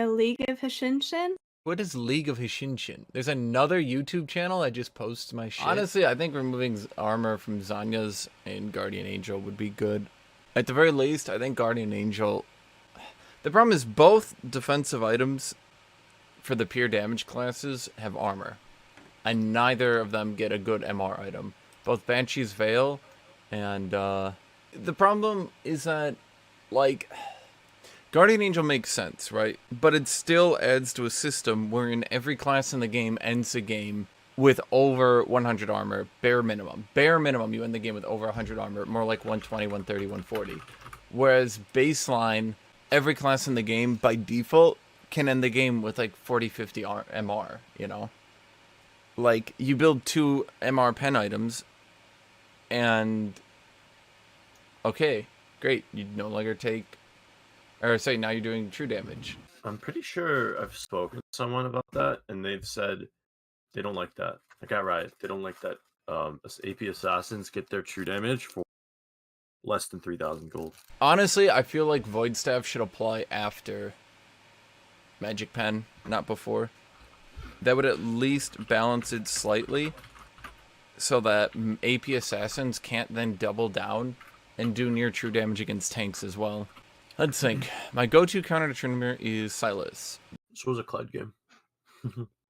League of Hashinshin. What is League of Hashinshin? There's another YouTube channel that just posts my shit. Honestly, I think removing armor from Zanya's and Guardian Angel would be good. At the very least, I think Guardian Angel... The problem is both defensive items for the pure damage classes have armor. And neither of them get a good MR item. Both Banshee's Veil and... The problem is that, like... Guardian Angel makes sense, right? But it still adds to a system wherein every class in the game ends the game with over 100 armor, bare minimum. Bare minimum, you end the game with over 100 armor, more like 120, 130, 140. Whereas baseline, every class in the game, by default, can end the game with like 40, 50 MR, you know? Like, you build 2 MR pen items, and... Okay, great. You no longer take... Or say now you're doing true damage. I'm pretty sure I've spoken to someone about that, and they've said they don't like that. I got right. They don't like that AP assassins get their true damage for less than 3,000 gold. Honestly, I feel like Void Staff should apply after Magic Pen, not before. That would at least balance it slightly, so that AP assassins can't then double down and do near true damage against tanks as well. Let's think. My go-to counter to Tryndamere is Sylas. This was a Kled game.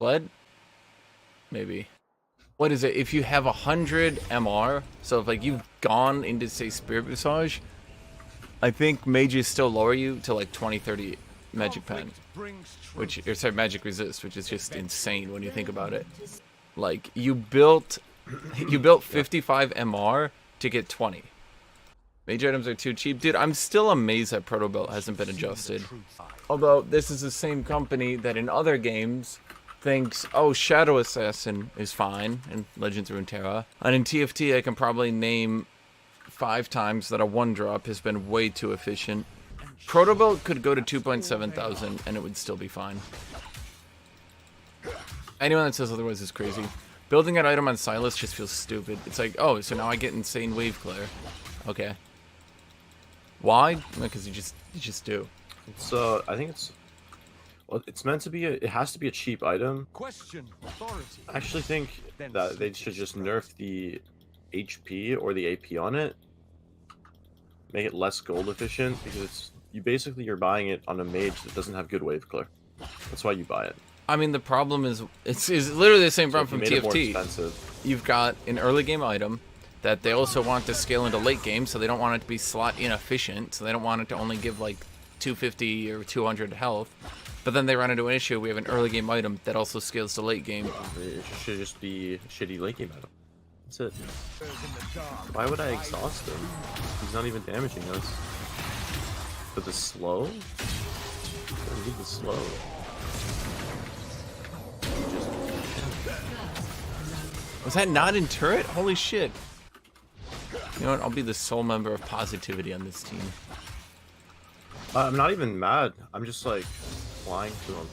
Kled? Maybe. What is it? If you have 100 MR, so if like you've gone into, say, Spirit Visage, I think mages still lower you to like 20, 30 Magic Pen. Which, or sorry, Magic Resist, which is just insane when you think about it. Like, you built 55 MR to get 20. Mage items are too cheap. Dude, I'm still amazed that Protobelt hasn't been adjusted. Although, this is the same company that in other games thinks, oh, Shadow Assassin is fine in Legends of Runeterra. And in TFT, I can probably name 5 times that a 1-drop has been way too efficient. Protobelt could go to 2.7 thousand and it would still be fine. Anyone that says otherwise is crazy. Building an item on Sylas just feels stupid. It's like, oh, so now I get insane wave clear. Okay. Why? Because you just do. It's I think it's meant to be it has to be a cheap item. I actually think that they should just nerf the HP or the AP on it. Make it less gold efficient, because you're buying it on a mage that doesn't have good wave clear. That's why you buy it. I mean, the problem is it's literally the same problem from TFT. You've got an early game item that they also want to scale into late game, so they don't want it to be slot inefficient, so they don't want it to only give like 250 or 200 health. But then they run into an issue. We have an early game item that also scales to late game. It should just be a shitty late game item. That's it. Why would I exhaust him? He's not even damaging us. But the slow? I need the slow. Was that not in turret? Holy shit. You know what? I'll be the sole member of positivity on this team. I'm not even mad. I'm just like flying to him.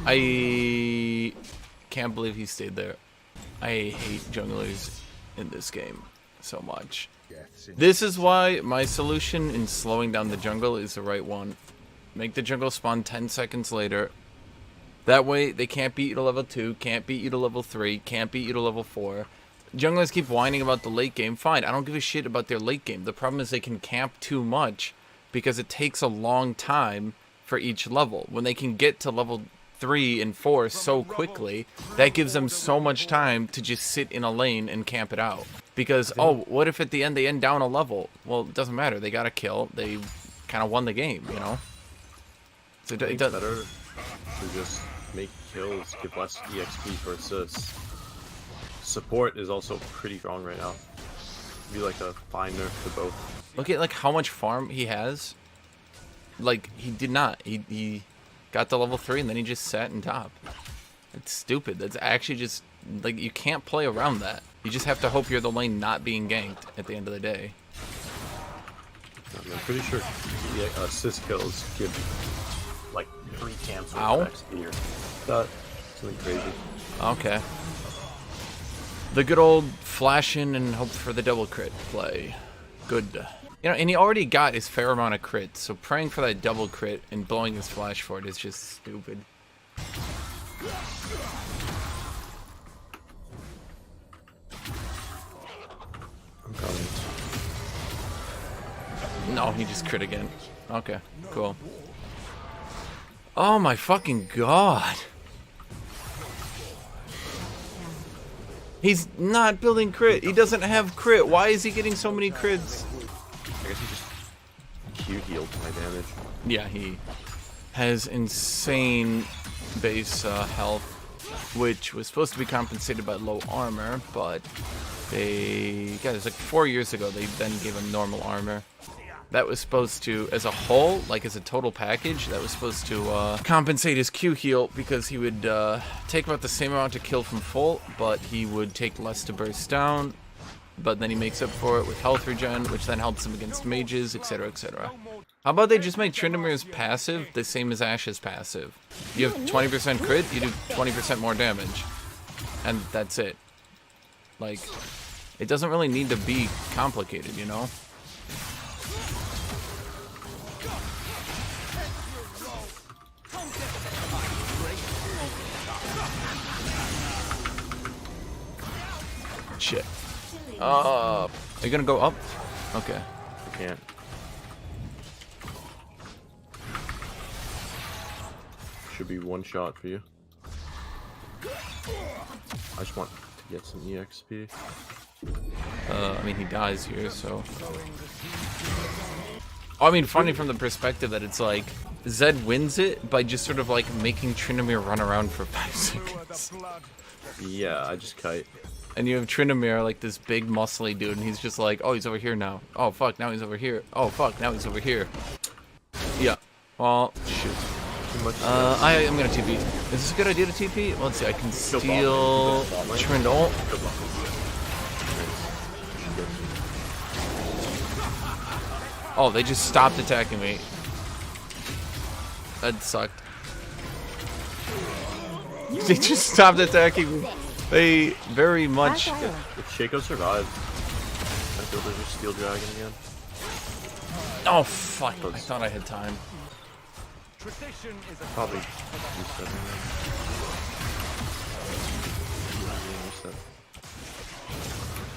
I can't believe he stayed there. I hate junglers in this game so much. This is why my solution in slowing down the jungle is the right one. Make the jungle spawn 10 seconds later. That way, they can't beat you to level 2, can't beat you to level 3, can't beat you to level 4. Junglers keep whining about the late game. Fine, I don't give a shit about their late game. The problem is they can camp too much because it takes a long time for each level. When they can get to level 3 and 4 so quickly, that gives them so much time to just sit in a lane and camp it out. Because, oh, what if at the end they end down a level? Well, it doesn't matter. They got a kill. They kind of won the game, you know? So it does better to just make kills, give less EXP for assists. Support is also pretty strong right now. Be like a fine nerf to both. Look at like how much farm he has. Like he did not. He got to level 3 and then he just sat in top. It's stupid. That's actually just like you can't play around that. You just have to hope you're the lane not being ganked at the end of the day. I'm pretty sure the assist kills give like 3 camps Ow. of XP or something crazy. Okay. The good old flash in and hope for the double crit play. Good. You know, and he already got his fair amount of crits, so praying for that double crit and blowing his flash for it is just stupid. I'm coming. No, he just crit again. Okay, cool. Oh my fucking god. He's not building crit. He doesn't have crit. Why is he getting so many crits? I guess he just Q healed my damage. Yeah, he has insane base health, which was supposed to be compensated by low armor, but it was like 4 years ago, they then gave him normal armor. That was supposed to, as a whole, like as a total package, that was supposed to compensate his Q heal, because he would take about the same amount to kill from full, but he would take less to burst down, but then he makes up for it with health regen, which then helps him against mages, etc, etc. How about they just make Tryndamere's passive the same as Ash's passive? You have 20% crit, you do 20% more damage. And that's it. Like, it doesn't really need to be complicated, you know? Shit. Are you gonna go up? Okay. I can't. Should be one shot for you. I just want to get some EXP. I mean, he dies here, so... Oh, I mean, funny from the perspective that it's like, Zed wins it by just sort of like making Tryndamere run around for 5 seconds. Yeah, I just kite. And you have Tryndamere, like this big muscly dude, and he's just like, oh, he's over here now. Oh, fuck, now he's over here. Oh, fuck, now he's over here. Yeah. Well, shoot. I am gonna TP. Is this a good idea to TP? Well, let's see, I can steal Tryndamere. Oh, they just stopped attacking me. That sucked. They just stopped attacking me. They very much... If Shaco survived, I feel there's a Steel Dragon again. Oh, fuck. I thought I had time. Probably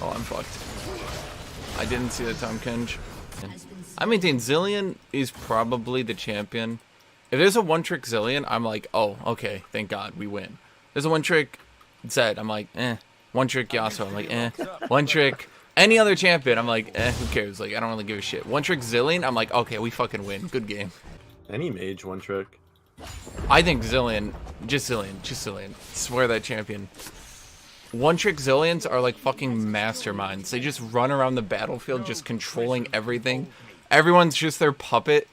Oh, I'm fucked. I didn't see the time, Kenj. I maintain Zilean is probably the champion. If there's a one-trick Zilean, I'm like, oh, okay, thank God, we win. There's a one-trick Zed, I'm like, eh. One-trick Yasuo, I'm like, eh. One-trick any other champion, I'm like, eh, who cares? Like, I don't really give a shit. One-trick Zilean, I'm like, okay, we fucking win. Good game. Any mage one trick. I think Zilean, just Zilean. Swear that champion. One-trick Zileans are like fucking masterminds. They just run around the battlefield just controlling everything. Everyone's just their puppet.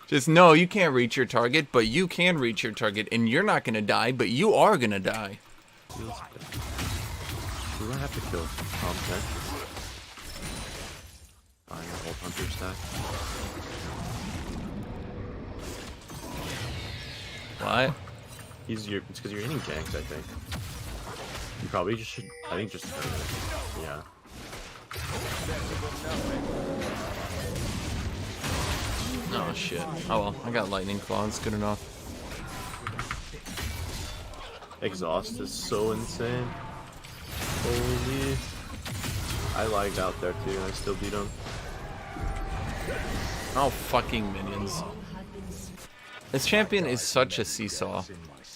Just, no, you can't reach your target, but you can reach your target, and you're not gonna die, but you are gonna die. Do I have to kill Tom Kent? Fine, a whole hunter stack. What? It's because you're hitting ganks, I think. You probably just should, I think just, yeah. Oh shit. Oh well, I got lightning claws, good enough. Exhaust is so insane. Holy. I lagged out there too, and I still beat him. Oh, fucking minions. This champion is such a seesaw.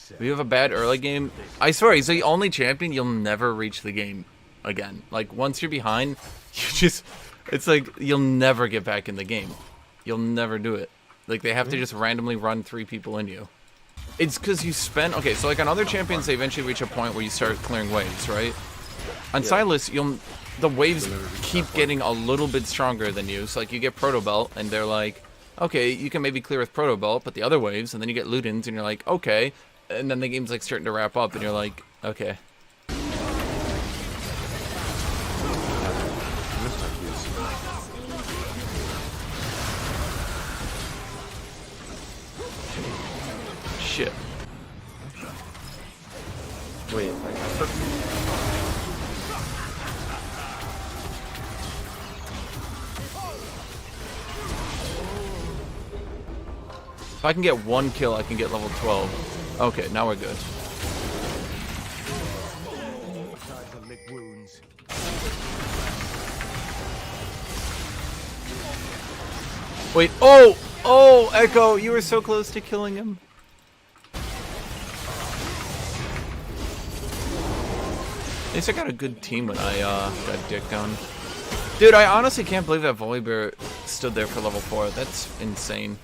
If you have a bad early game, I swear, he's the only champion you'll never reach the game again. Like, once you're behind, you just, it's like, you'll never get back in the game. You'll never do it. Like, they have to just randomly run 3 people into you. It's because you spend, okay, so like on other champions, they eventually reach a point where you start clearing waves, right? On Sylas, the waves keep getting a little bit stronger than you. So like you get Protobelt, and they're like, okay, you can maybe clear with Protobelt, but the other waves, and then you get Ludens, and you're like, okay. And then the game's like starting to wrap up, and you're like, okay. Shit. Wait, If I can get 1 kill, I can get level 12. Okay, now we're good. Wait, oh! Oh, Echo, you were so close to killing him. At least I got a good team when I got dicked on. Dude, I honestly can't believe that Volibear stood there for level 4. That's insane.